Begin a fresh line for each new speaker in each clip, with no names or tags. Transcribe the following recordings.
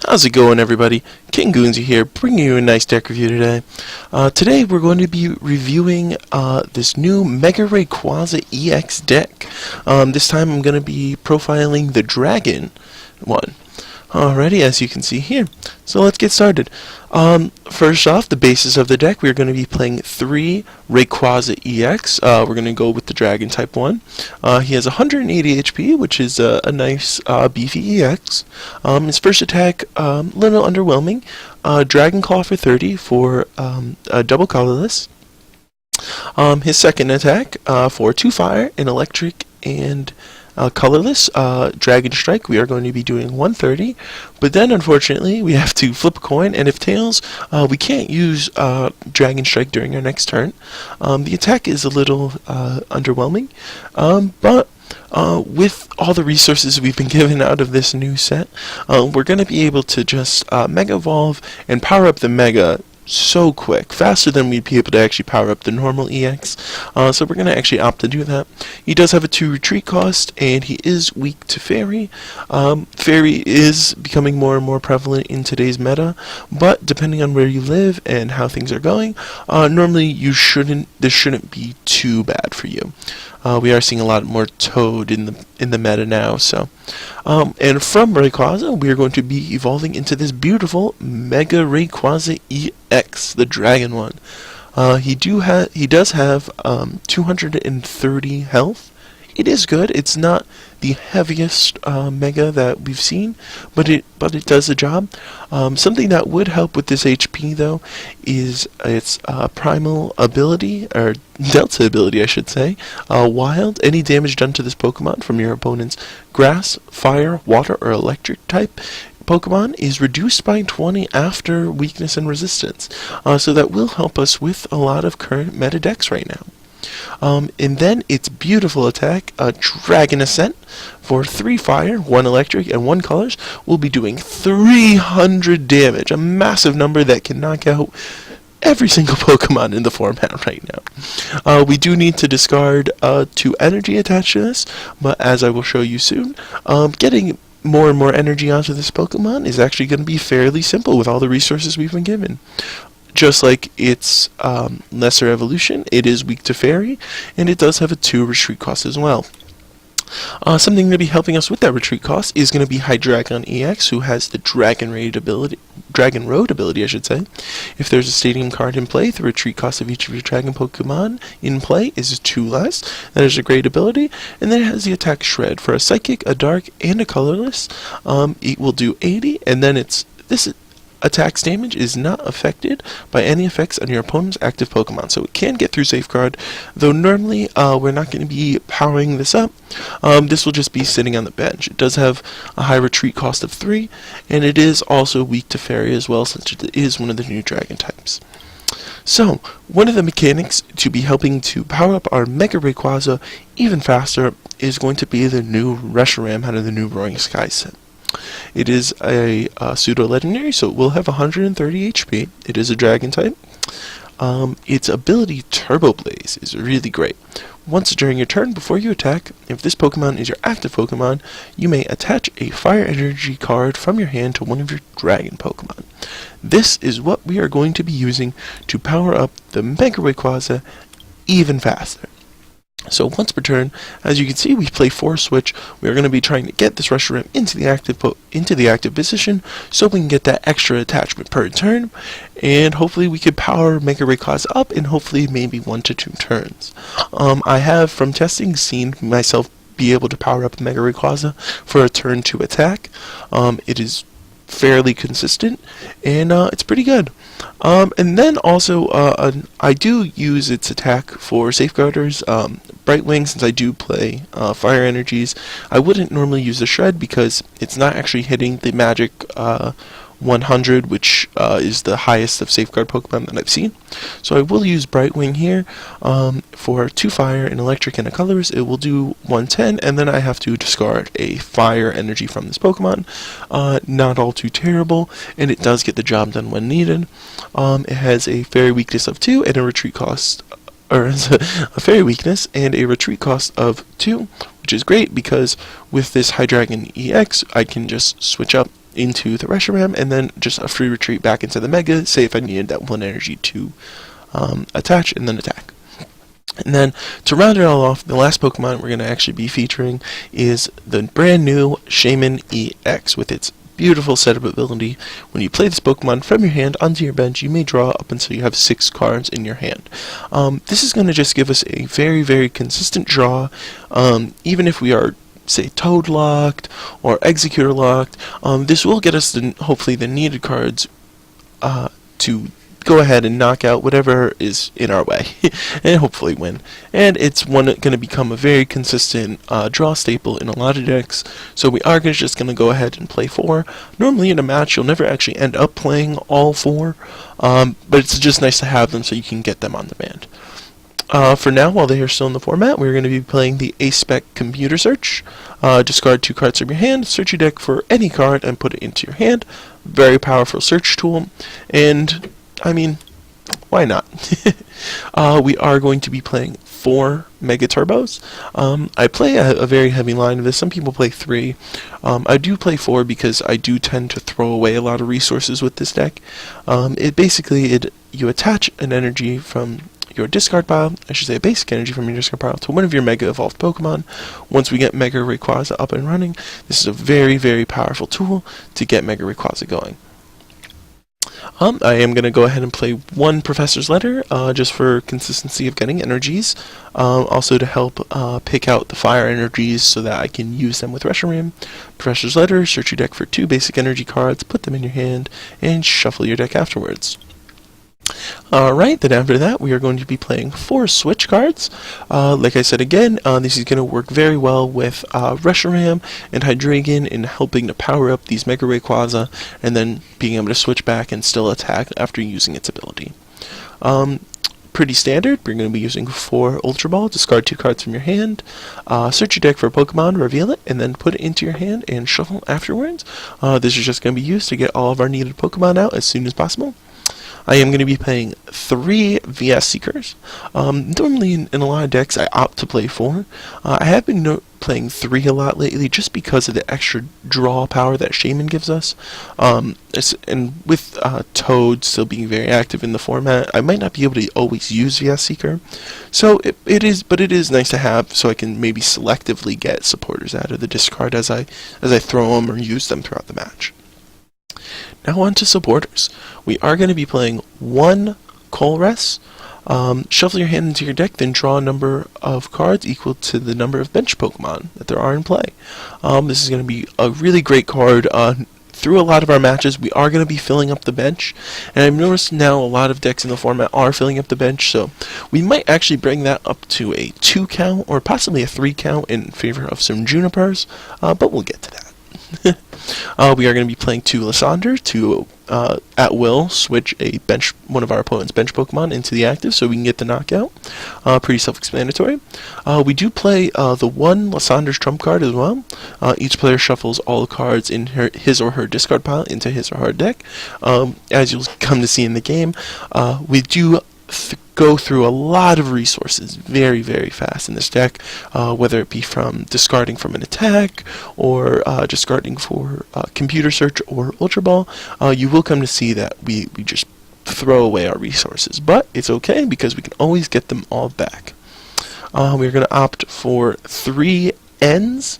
How's it going, everybody? King Goonsy here, bringing you a nice deck review today. Today we're going to be reviewing this new Mega Rayquaza EX deck. This time I'm going to be profiling the Dragon one. Alrighty, as you can see here. So let's get started. First off, the basis of the deck, we're going to be playing 3 Rayquaza EX. We're going to go with the Dragon type 1. He has 180 HP, which is a nice beefy EX. His first attack, a little underwhelming. Dragon Claw for 30 for a double colorless. His second attack for 2 fire, an electric, and colorless, Dragon Strike, we are going to be doing 130, but then unfortunately we have to flip a coin, and if tails, we can't use Dragon Strike during our next turn. The attack is a little underwhelming, but with all the resources we've been given out of this new set, we're going to be able to just Mega Evolve and power up the Mega so quick, faster than we'd be able to actually power up the normal EX, so we're going to actually opt to do that. He does have a 2 retreat cost, and he is weak to Fairy. Fairy is becoming more and more prevalent in today's meta, but depending on where you live and how things are going, normally this shouldn't be too bad for you. We are seeing a lot more Toad in the meta now, so and from Rayquaza, we are going to be evolving into this beautiful Mega Rayquaza EX, the Dragon one. He does have 230 health. It is good. It's not the heaviest Mega that we've seen, but it does the job. Something that would help with this HP though is its primal ability, or Delta ability I should say. Wild. Any damage done to this Pokemon from your opponent's grass, fire, water, or electric type Pokemon is reduced by 20 after weakness and resistance. So that will help us with a lot of current meta decks right now. And then its beautiful attack, Dragon Ascent, for 3 fire, 1 electric, and 1 colors, will be doing 300 damage, a massive number that can knock out every single Pokemon in the format right now. We do need to discard 2 energy attached to this, but as I will show you soon, getting more and more energy onto this Pokemon is actually going to be fairly simple with all the resources we've been given. Just like its lesser evolution, it is weak to Fairy, and it does have a 2 retreat cost as well. Something going to be helping us with that retreat cost is going to be Hydreigon EX, who has the Dragon Road ability, I should say. If there's a Stadium card in play, the retreat cost of each of your Dragon Pokemon in play is 2 less. That is a great ability. And then it has the attack Shred for a Psychic, a Dark, and a Colorless. It will do 80, and then this attack's damage is not affected by any effects on your opponent's active Pokemon, so it can get through Safeguard, though normally we're not going to be powering this up. This will just be sitting on the bench. It does have a high retreat cost of 3, and it is also weak to Fairy as well, since it is one of the new Dragon types. So, one of the mechanics to be helping to power up our Mega Rayquaza even faster is going to be the new Reshiram out of the new Roaring Skies set. It is a pseudo-legendary, so it will have 130 HP. It is a Dragon type. Its ability, Turbo Blaze, is really great. Once during your turn, before you attack, if this Pokemon is your active Pokemon, you may attach a Fire Energy card from your hand to one of your Dragon Pokemon. This is what we are going to be using to power up the Mega Rayquaza even faster. So once per turn, as you can see, we play Force Switch. We are going to be trying to get this Reshiram into the active position, so we can get that extra attachment per turn, and hopefully we could power Mega Rayquaza up in hopefully maybe 1 to 2 turns. I have from testing seen myself be able to power up Mega Rayquaza for a turn 2 attack. It is fairly consistent, and it's pretty good. And then also, I do use its attack for Safeguarders. Brightwing, since I do play Fire Energies, I wouldn't normally use the Shred because it's not actually hitting the magic 100, which is the highest of Safeguard Pokemon that I've seen. So I will use Brightwing here for 2 fire, an electric, and a colors. It will do 110, and then I have to discard a Fire Energy from this Pokemon. Not all too terrible, and it does get the job done when needed. It has a Fairy weakness of 2 and a retreat cost, or a Fairy weakness and a retreat cost of 2, which is great because with this Hydreigon EX, I can just switch up into the Reshiram, and then just a free retreat back into the Mega, say if I needed that 1 energy to attach and then attack. And then, to round it all off, the last Pokemon we're going to actually be featuring is the brand new Shaman EX with its beautiful setup ability. When you play this Pokemon from your hand onto your bench, you may draw up until you have 6 cards in your hand. This is going to just give us a very, very consistent draw, even if we are, say, Toad locked or Executor locked. This will get us, hopefully, the needed cards to go ahead and knock out whatever is in our way and hopefully win. And it's going to become a very consistent draw staple in a lot of decks, so we are just going to go ahead and play 4. Normally in a match you'll never actually end up playing all 4, but it's just nice to have them so you can get them on demand. For now, while they are still in the format, we're going to be playing the A-Spec Computer Search. Discard 2 cards from your hand, search your deck for any card, and put it into your hand. Very powerful search tool, and I mean, why not? We are going to be playing 4 Mega Turbos. I play a very heavy line of this. Some people play 3. I do play 4 because I do tend to throw away a lot of resources with this deck. You attach an energy from your discard pile, I should say a basic energy from your discard pile, to one of your Mega Evolved Pokemon. Once we get Mega Rayquaza up and running, this is a very, very powerful tool to get Mega Rayquaza going. I am going to go ahead and play 1 Professor's Letter, just for consistency of getting energies, also to help pick out the fire energies so that I can use them with Reshiram. Professor's Letter, search your deck for 2 basic energy cards, put them in your hand, and shuffle your deck afterwards. Alright, then after that we are going to be playing 4 Switch cards. Like I said again, this is going to work very well with Reshiram and Hydreigon in helping to power up these Mega Rayquaza and then being able to switch back and still attack after using its ability. Pretty standard. We're going to be using 4 Ultra Ball, discard 2 cards from your hand, search your deck for a Pokemon, reveal it, and then put it into your hand and shuffle afterwards. This is just going to be used to get all of our needed Pokemon out as soon as possible. I am going to be playing 3 VS Seekers. Normally in a lot of decks I opt to play 4. I have been playing 3 a lot lately just because of the extra draw power that Shaman gives us. And with Toad still being very active in the format, I might not be able to always use VS Seeker. So it is nice to have, so I can maybe selectively get supporters out of the discard as I throw them or use them throughout the match. Now on to supporters. We are going to be playing 1 Colress. Shuffle your hand into your deck, then draw a number of cards equal to the number of bench Pokemon that there are in play. This is going to be a really great card. Through a lot of our matches, we are going to be filling up the bench, and I've noticed now a lot of decks in the format are filling up the bench, so we might actually bring that up to a 2 count, or possibly a 3 count in favor of some Junipers, but we'll get to that. We are going to be playing 2 Lysandre to at will switch one of our opponent's bench Pokemon into the active so we can get the knockout. Pretty self-explanatory. We do play the 1 Lysandre's trump card as well. Each player shuffles all the cards in his or her discard pile into his or her deck. As you'll come to see in the game, we do go through a lot of resources very, very fast in this deck, whether it be from discarding from an attack or discarding for computer search or Ultra Ball. You will come to see that we just throw away our resources, but it's okay because we can always get them all back. We're going to opt for 3 Ns,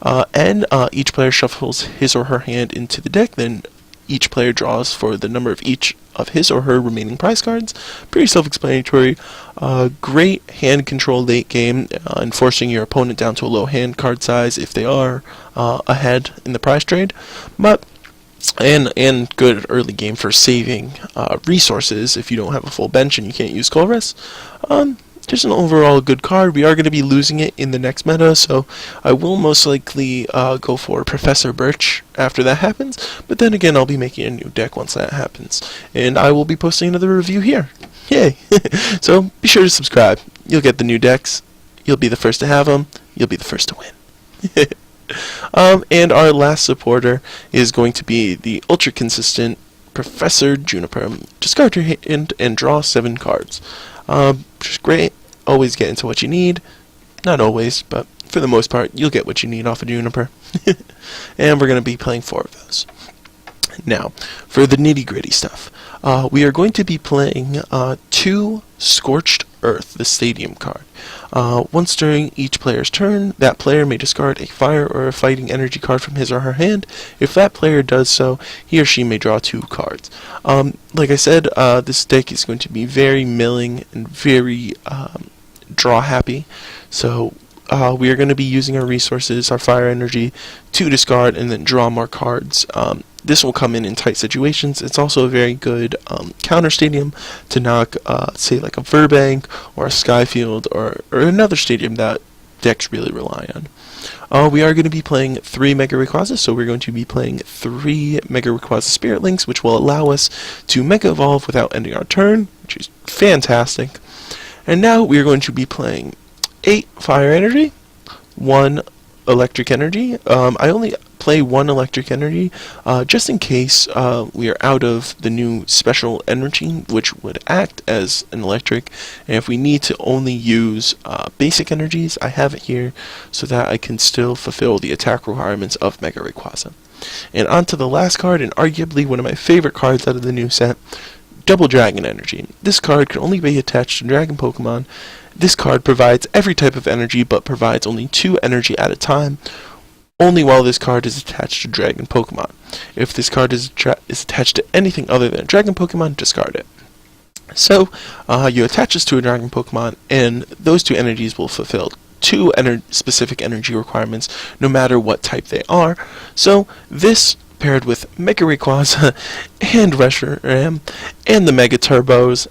and each player shuffles his or her hand into the deck, then each player draws for the number of each of his or her remaining prize cards. Pretty self-explanatory. Great hand control late game, enforcing your opponent down to a low hand card size if they are ahead in the prize trade. But and good early game for saving resources if you don't have a full bench and you can't use Colress. Just an overall good card. We are going to be losing it in the next meta, so I will most likely go for Professor Birch after that happens, but then again I'll be making a new deck once that happens, and I will be posting another review here. Yay! So be sure to subscribe. You'll get the new decks, you'll be the first to have them, you'll be the first to win. And our last supporter is going to be the ultra consistent Professor Juniper. Discard your hand and draw 7 cards. Which is great. Always get into what you need. Not always, but for the most part, you'll get what you need off of Juniper. And we're going to be playing 4 of those. Now, for the nitty-gritty stuff, we are going to be playing 2 Scorched Earth, the Stadium card. Once during each player's turn, that player may discard a fire or a fighting energy card from his or her hand. If that player does so, he or she may draw 2 cards. Like I said, this deck is going to be very milling and very draw happy, so we are going to be using our resources, our fire energy, to discard and then draw more cards. This will come in tight situations. It's also a very good counter stadium to knock, say, like a Burbank or a Skyfield or another stadium that decks really rely on. We are going to be playing 3 Mega Rayquaza, so we're going to be playing 3 Mega Rayquaza Spirit Links, which will allow us to Mega Evolve without ending our turn, which is fantastic. And now we are going to be playing 8 Fire Energy, 1 Electric Energy. I only play 1 Electric Energy just in case we are out of the new Special Energy, which would act as an Electric. And if we need to only use basic energies, I have it here so that I can still fulfill the attack requirements of Mega Rayquaza. And on to the last card, and arguably one of my favorite cards out of the new set, Double Dragon Energy. This card can only be attached to Dragon Pokemon. This card provides every type of energy, but provides only 2 energy at a time, only while this card is attached to Dragon Pokemon. If this card is attached to anything other than a Dragon Pokemon, discard it. So, you attach this to a Dragon Pokemon, and those 2 energies will fulfill 2 specific energy requirements, no matter what type they are. So, this paired with Mega Rayquaza and Reshiram and the Mega Turbos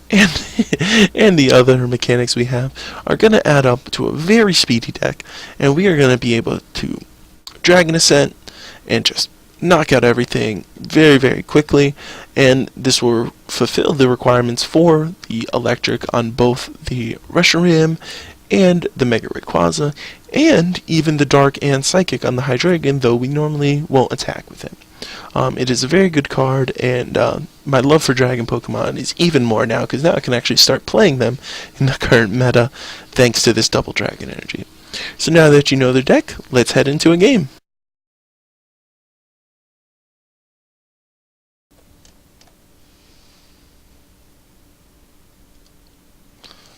and the other mechanics we have are going to add up to a very speedy deck, and we are going to be able to Dragon Ascent and just knock out everything very, very quickly, and this will fulfill the requirements for the Electric on both the Reshiram and the Mega Rayquaza, and even the Dark and Psychic on the Hydreigon, though we normally won't attack with him. It is a very good card, and my love for Dragon Pokemon is even more now, because now I can actually start playing them in the current meta, thanks to this Double Dragon Energy. So now that you know the deck, let's head into a game.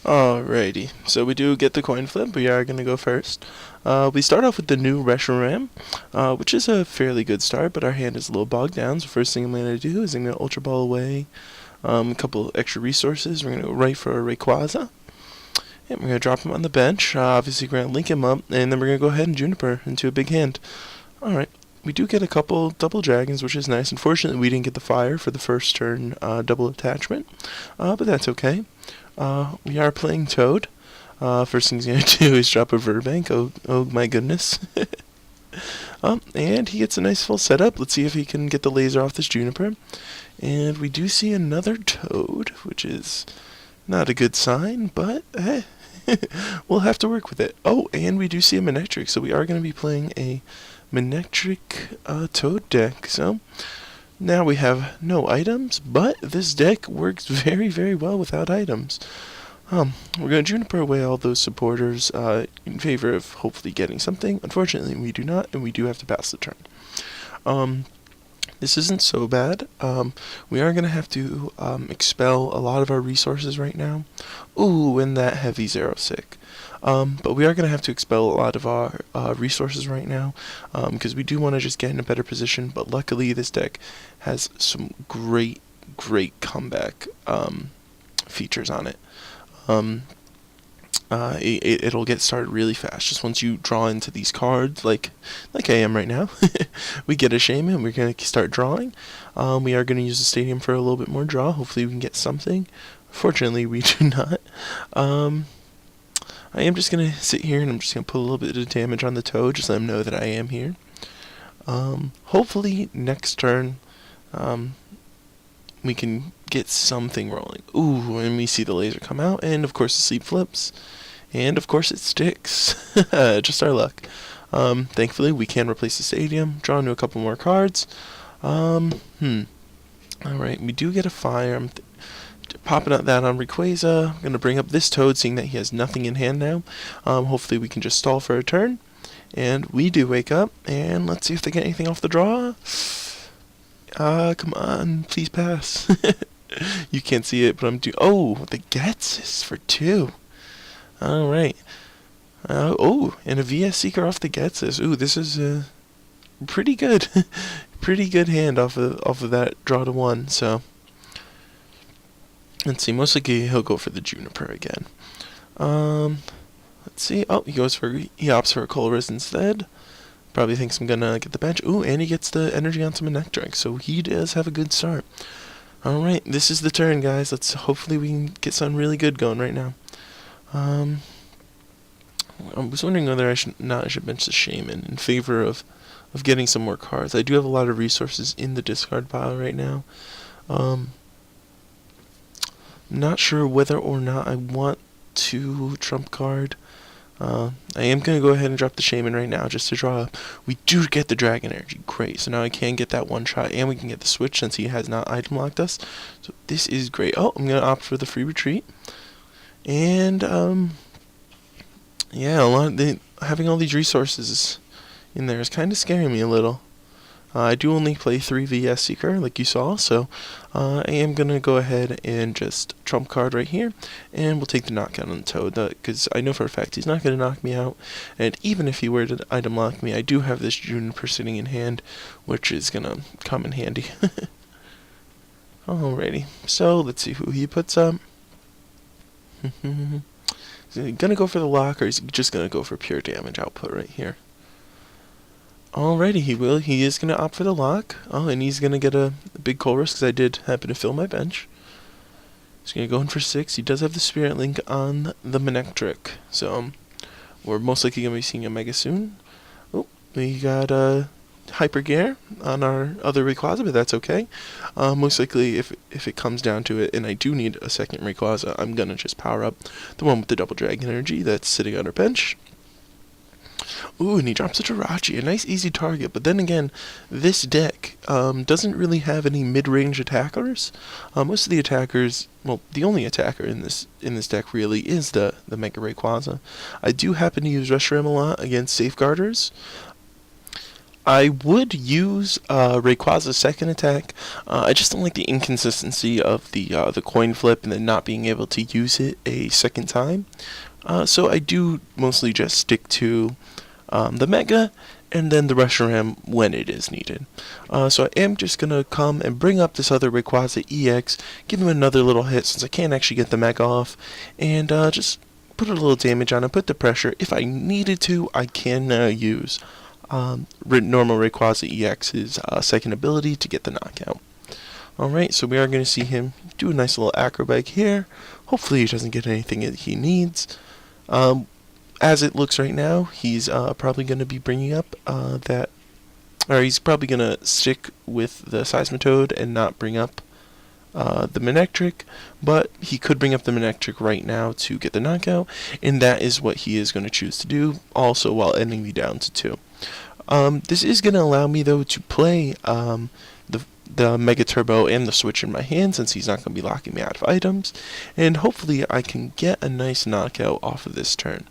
Alrighty, so we do get the coin flip. We are going to go first. We start off with the new Reshiram, which is a fairly good start, but our hand is a little bogged down, so first thing I'm going to do is I'm going to Ultra Ball away a couple extra resources. We're going to go right for a Rayquaza, and we're going to drop him on the bench. Obviously we're going to link him up, and then we're going to go ahead and Juniper into a big hand. Alright, we do get a couple double dragons, which is nice. Unfortunately, we didn't get the fire for the first turn double attachment, but that's okay. We are playing Toad. First thing he's going to do is drop a Burbank. Oh my goodness. And he gets a nice full setup. Let's see if he can get the laser off this Juniper. And we do see another Toad, which is not a good sign, but we'll have to work with it. Oh, and we do see a Manectric, so we are going to be playing a Manectric Toad deck. So now we have no items, but this deck works very, very well without items. We're going to Juniper away all those supporters in favor of hopefully getting something. Unfortunately, we do not, and we do have to pass the turn. This isn't so bad. We are going to have to expel a lot of our resources right now. Ooh, and that heavy Zero Sick. But we are going to have to expel a lot of our resources right now, because we do want to just get in a better position, but luckily this deck has some great comeback features on it. It'll get started really fast. Just once you draw into these cards, like I am right now, we get a Shaman, we're going to start drawing. We are going to use the stadium for a little bit more draw. Hopefully we can get something. Fortunately, we do not. I am just going to sit here and I'm just going to put a little bit of damage on the Toad, just let him know that I am here. Hopefully next turn we can get something rolling. Ooh, and we see the laser come out, and of course the sleep flips, and of course it sticks. Just our luck. Thankfully we can replace the stadium, draw into a couple more cards. Alright, we do get a fire. I'm popping out that on Rayquaza. I'm going to bring up this Toad, seeing that he has nothing in hand now. Hopefully we can just stall for a turn. And we do wake up, and let's see if they get anything off the draw. Come on, please pass. You can't see it, but I'm doing. Oh, the gets is for 2. All right. Oh, and a VS Seeker off the Getsus. Ooh, this is pretty good. Pretty good hand off of that draw to 1. So let's see. Most likely he'll go for the Juniper again. Let's see. Oh, he opts for a Colress instead. Probably thinks I'm gonna get the bench. Ooh, and he gets the energy onto Manectric, so he does have a good start. All right, this is the turn, guys. Hopefully we can get something really good going right now. I was wondering whether I should bench the Shaman in favor of getting some more cards. I do have a lot of resources in the discard pile right now. Not sure whether or not I want to trump card. I am going to go ahead and drop the Shaman right now just to draw up. We do get the Dragon Energy. Great. So now I can get that one shot, and we can get the switch since he has not item locked us. So this is great. Oh, I'm going to opt for the free retreat. And, yeah, having all these resources in there is kind of scaring me a little. I do only play 3 VS Seeker, like you saw, so I am going to go ahead and just trump card right here, and we'll take the knockout on the Toad, because I know for a fact he's not going to knock me out, and even if he were to item lock me, I do have this Juniper sitting in hand, which is going to come in handy. Alrighty, so let's see who he puts up. Is he going to go for the lock, or is he just going to go for pure damage output right here? Alrighty, he is going to opt for the lock. Oh, and he's going to get a big Colress because I did happen to fill my bench. He's going to go in for 6. He does have the Spirit Link on the Manectric. So, we're most likely going to be seeing a Mega soon. Oh, we got a Hyper Gear on our other Rayquaza, but that's okay. Most likely, if it comes down to it, and I do need a second Rayquaza, I'm going to just power up the one with the double Dragon Energy that's sitting on our bench. Ooh, and he drops a Jirachi, a nice easy target, but then again, this deck doesn't really have any mid-range attackers. Most of the attackers, well, the only attacker in this deck really is the Mega Rayquaza. I do happen to use Reshiram a lot against Safeguarders. I would use Rayquaza's second attack. I just don't like the inconsistency of the coin flip and then not being able to use it a second time. So I do mostly just stick to the Mega and then the Reshiram when it is needed. So I am just going to come and bring up this other Rayquaza EX, give him another little hit since I can't actually get the Mega off, and just put a little damage on him, put the pressure. If I needed to, I can use normal Rayquaza EX's second ability to get the knockout. Alright, so we are going to see him do a nice little acrobat here. Hopefully he doesn't get anything that he needs. As it looks right now, he's probably going to be bringing up he's probably going to stick with the Seismitoad and not bring up the Manectric, but he could bring up the Manectric right now to get the knockout, and that is what he is going to choose to do, also while ending me down to 2. This is going to allow me, though, to play the Mega Turbo and the Switch in my hand, since he's not going to be locking me out of items, and hopefully I can get a nice knockout off of this turn.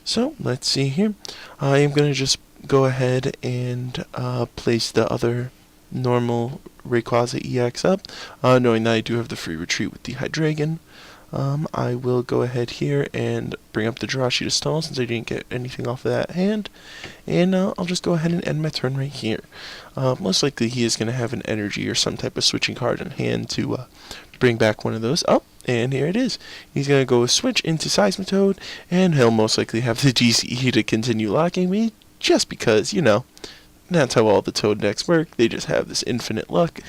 So, let's see here. I am going to just go ahead and place the other normal Rayquaza EX up, knowing that I do have the free retreat with the Hydreigon. I will go ahead here and bring up the Jirachi to stall since I didn't get anything off of that hand, and I'll just go ahead and end my turn right here. Most likely he is going to have an energy or some type of switching card in hand to bring back one of those. Oh, and here it is. He's going to go switch into Seismitoad, and he'll most likely have the DCE to continue locking me, just because, you know, that's how all the Toad decks work. They just have this infinite luck.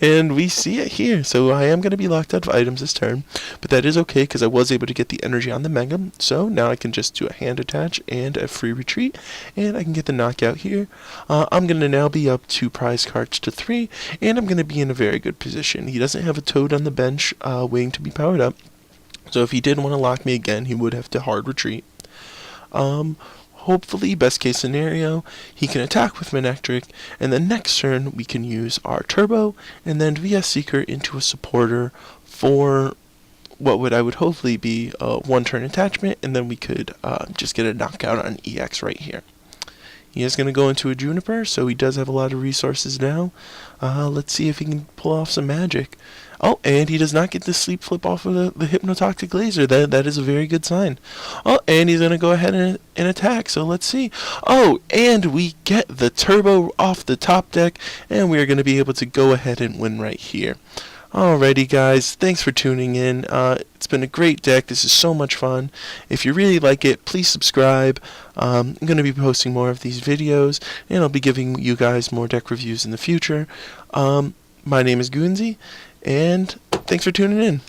And we see it here. So I am going to be locked out of items this turn, but that is okay because I was able to get the energy on the Mega. So now I can just do a hand attach and a free retreat, and I can get the knockout here. I'm going to now be up 2 prize cards to 3, and I'm going to be in a very good position. He doesn't have a Toad on the bench waiting to be powered up. So if he did want to lock me again, he would have to hard retreat. Hopefully, best case scenario, he can attack with Manectric, and then next turn we can use our Turbo, and then VS Seeker into a supporter for what I would hopefully be a 1-turn attachment, and then we could just get a knockout on EX right here. He is going to go into a Juniper, so he does have a lot of resources now. Let's see if he can pull off some magic. Oh, and he does not get the sleep flip off of the hypnotoxic laser. That is a very good sign. Oh, and he's going to go ahead and attack, so let's see. Oh, and we get the turbo off the top deck, and we are going to be able to go ahead and win right here. Alrighty guys, thanks for tuning in. It's been a great deck. This is so much fun. If you really like it, please subscribe. I'm going to be posting more of these videos, and I'll be giving you guys more deck reviews in the future. My name is Goonsy, and thanks for tuning in.